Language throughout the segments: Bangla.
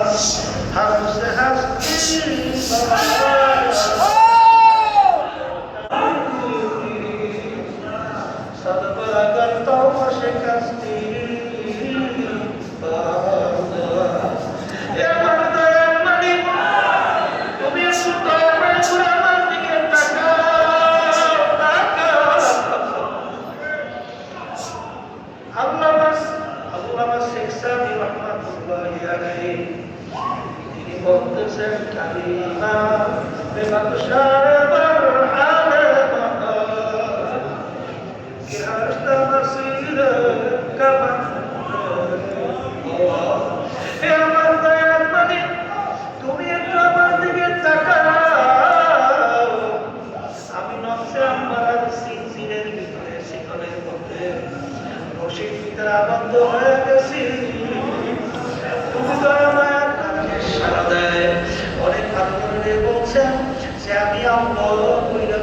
हमसे हंसती सदबरा करता हूँ शिकस्ती আবদ্ধ হয়ে গেছি তুমি তো আমার সারা দেয় অনেক ভালো বলছেন যে আমি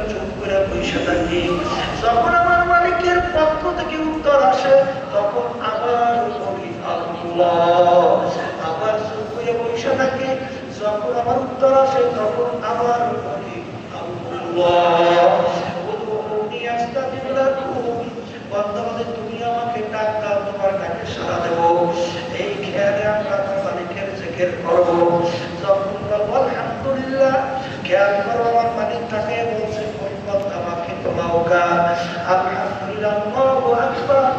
চুপ করে বসে থাকি যখন আমার মালিকের পক্ষ থেকে উত্তর আসে তখন আবার বলি আল্লাহ আবার চুপ করে বসে থাকি যখন আমার উত্তর আসে তখন আবার বলি আল্লাহ তুমি আমাকে ডাক দাও তোমার ডাকে সাড়া দেবো এই খেয়ালে আমরা মালিকের জিকির করবো যখন বলবো আলহামদুলিল্লাহ খেয়াল করো আমার মালিক তাকে বলছে আমাকে তোমাওকা আলহামদুলিল্লাহ আল্লাহু আকবার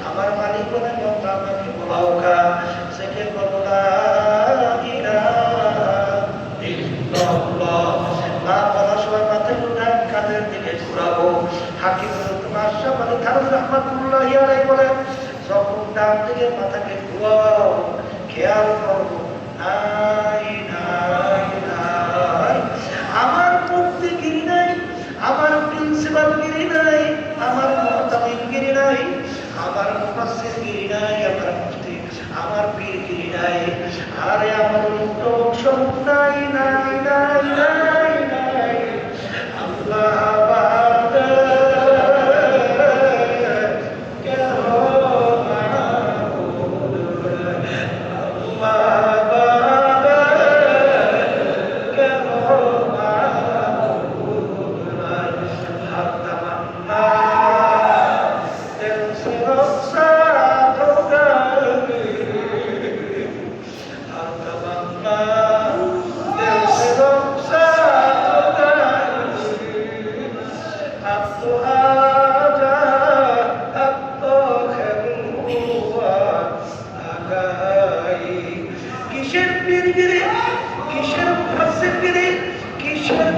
আমার মালিক বলে আমাকে বলাওকা জিকির করবো লা ইলাহা ইল্লাল্লাহ মা বলা সময় মাথায় উঠান কাঁধের দিকে ঘুরাবো হাকিম রহমাতুল্লাহি আলাইহি বলেন যখন ডান দিকে মাথাকে ঘুরাও খেয়াল করবো নাই নাই নাই আমার মুক্তিগিরি নাই আমার প্রিন্সিপালগিরি নাই আমার মুহতামিমগিরি নাই আমার মুফাসসিরগিরি নাই আমার মুফতি আমার পীরগিরি নাই আরে আমার অংশ নাই নাই নাই নাই নাই আল্লাহ কিসের পীরগিরি কিসের মুফাসসিরগিরি কিসের